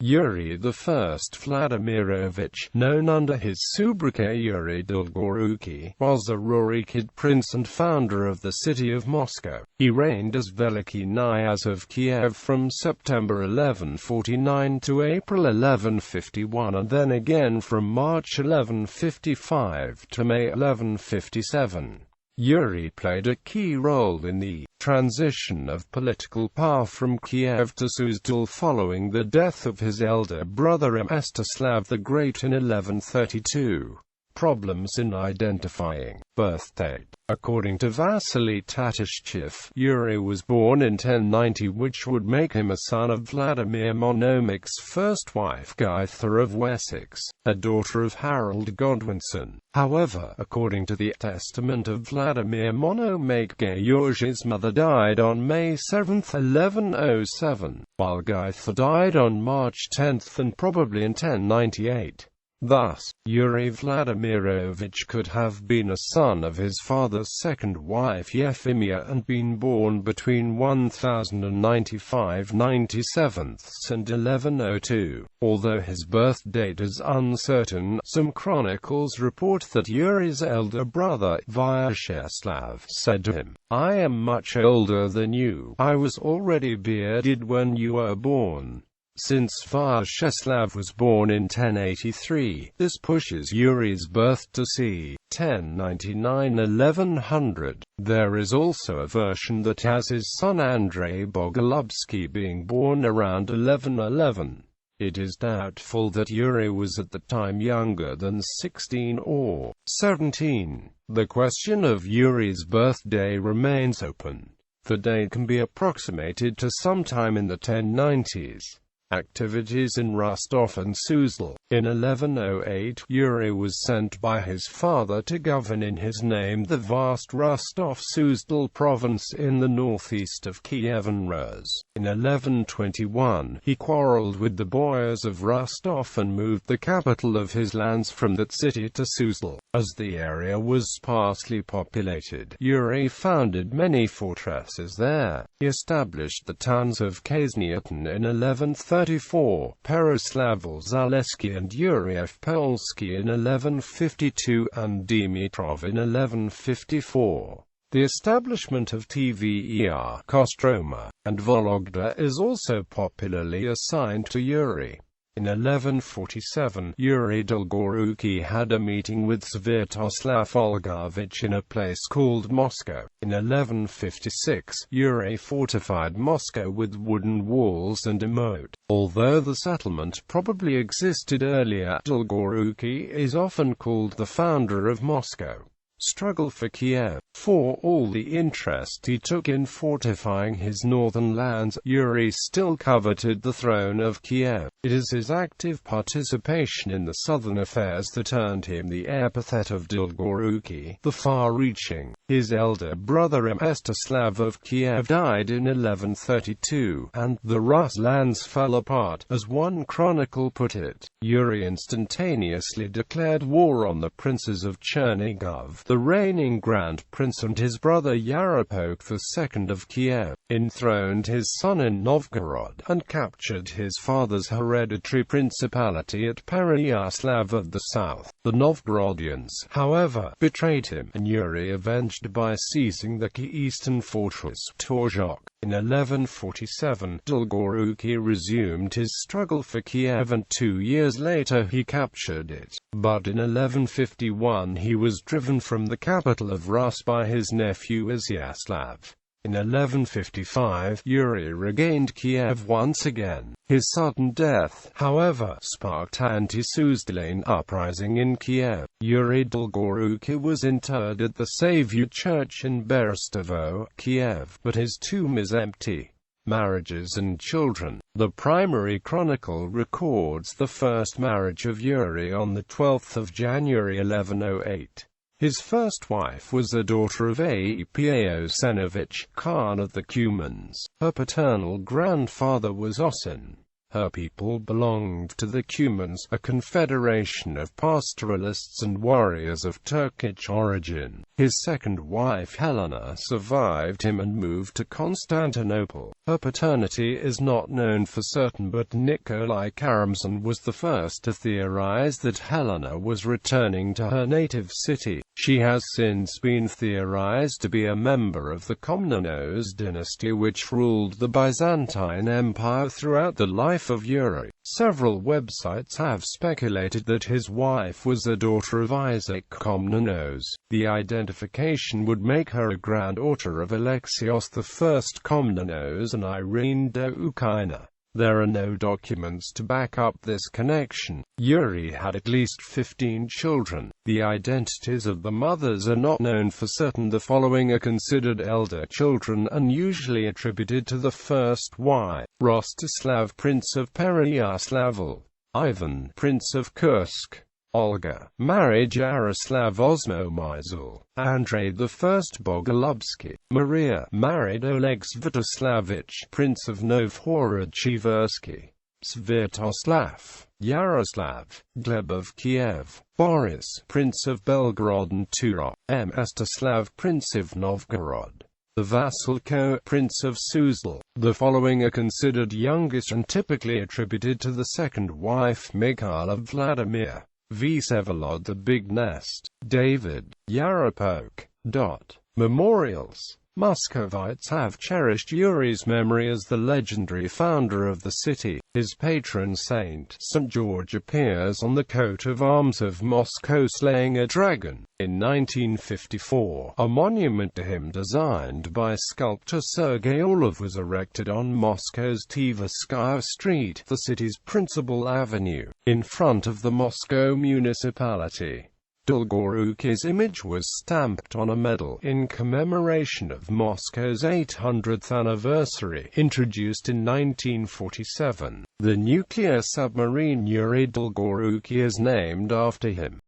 Yuri I Vladimirovich, known under his soubriquet Yuri Dolgorukiy, was a Rurikid prince and founder of the city of Moscow. He reigned as Velikiy Kniaz of Kiev from September 1149 to April 1151, and then again from March 1155 to May 1157. Yuri played a key role in the transition of political power from Kiev to Suzdal following the death of his elder brother Mstislav the Great in 1132. Problems in identifying birth date. According to Vasily Tatishchev, Yuri was born in 1090, which would make him a son of Vladimir Monomach's first wife Gytha of Wessex, a daughter of Harold Godwinson. However, according to the testament of Vladimir Monomach, Yuri's mother died on May 7, 1107, while Gytha died on March 10 and probably in 1098. Thus, Yuri Vladimirovich could have been a son of his father's second wife Euphemia and been born between 1095-97 and 1102. Although his birth date is uncertain, some chronicles report that Yuri's elder brother, Vyacheslav, said to him, "I am much older than you. I was already bearded when you were born." Since Vyacheslav was born in 1083, this pushes Yuri's birth to c. 1099–1100. There is also a version that has his son Andrei Bogolubsky being born around 1111. It is doubtful that Yuri was at the time younger than 16 or 17. The question of Yuri's birthday remains open. The date can be approximated to sometime in the 1090s. Activities in Rostov and Suzdal. In 1108, Yuri was sent by his father to govern in his name the vast Rostov-Suzdal province in the northeast of Kievan Rus. In 1121, he quarreled with the boyars of Rostov and moved the capital of his lands from that city to Suzdal. As the area was sparsely populated, Yuri founded many fortresses there. He established the towns of Kazniatin in 1134, Peroslavl-Zaleski and Yuriev-Polsky in 1152, and Dimitrov in 1154. The establishment of Tver, Kostroma, and Vologda is also popularly assigned to Yuri. In 1147, Yuri Dolgorukiy had a meeting with Sviatoslav Olgovich in a place called Moscow. In 1156, Yuri fortified Moscow with wooden walls and a moat. Although the settlement probably existed earlier, Dolgorukiy is often called the founder of Moscow. Struggle for Kiev. For all the interest he took in fortifying his northern lands, Yuri still coveted the throne of Kiev. It is his active participation in the southern affairs that earned him the epithet of Dolgorukiy, the far-reaching. His elder brother Mstislav of Kiev died in 1132, and the Rus lands fell apart, as one chronicle put it. Yuri instantaneously declared war on the princes of Chernigov, the reigning Grand Prince, and his brother Yaropolk II of Kiev, enthroned his son in Novgorod, and captured his father's hereditary principality at Pereyaslav of the south. The Novgorodians, however, betrayed him, and Yuri avenged by seizing the eastern fortress Torzhok. In 1147, Dolgorukiy resumed his struggle for Kiev, and 2 years later he captured it. But in 1151 he was driven from the capital of Rus by his nephew Izyaslav. In 1155, Yuri regained Kiev once again. His sudden death, however, sparked anti-Suzdalian uprising in Kiev. Yuri Dolgorukiy was interred at the Saviour Church in Berestovo, Kiev, but his tomb is empty. Marriages and children. The primary chronicle records the first marriage of Yuri on the 12th of January 1108. His first wife was a daughter of Apaosenovich, Khan of the Cumans. Her paternal grandfather was Osin. Her people belonged to the Cumans, a confederation of pastoralists and warriors of Turkic origin. His second wife Helena survived him and moved to Constantinople. Her paternity is not known for certain, but Nikolai Karamzin was the first to theorize that Helena was returning to her native city. She has since been theorized to be a member of the Komnenos dynasty, which ruled the Byzantine Empire throughout the life of Yuri. Several websites have speculated that his wife was a daughter of Isaac Komnenos. The identification would make her a granddaughter of Alexios I Komnenos and Irene Doukaina. There are no documents to back up this connection. Yuri had at least 15 children. The identities of the mothers are not known for certain. The following are considered elder children and usually attributed to the first wife: Rostislav, Prince of Pereyaslavl; Ivan, Prince of Kursk; Olga, married Yaroslav Osmomyzl; Andrei I Bogolubsky; Maria, married Oleg Sviatoslavich, Prince of Novhorod-Cheversky; Sviatoslav, Yaroslav; Gleb of Kiev; Boris, Prince of Belgorod and Turov; Mstislav, Prince of Novgorod; the Vasilko, Prince of Suzdal. The following are considered youngest and typically attributed to the second wife: Mikhail of Vladimir; Vsevolod the Big Nest; David, Yaropolk. Memorials. Muscovites have cherished Yuri's memory as the legendary founder of the city. His patron saint, St. George, appears on the coat of arms of Moscow slaying a dragon. In 1954, a monument to him designed by sculptor Sergei Orlov was erected on Moscow's Tverskaya Street, the city's principal avenue, in front of the Moscow municipality. Dolgorukiy's image was stamped on a medal in commemoration of Moscow's 800th anniversary, introduced in 1947. The nuclear submarine Yuri Dolgorukiy is named after him.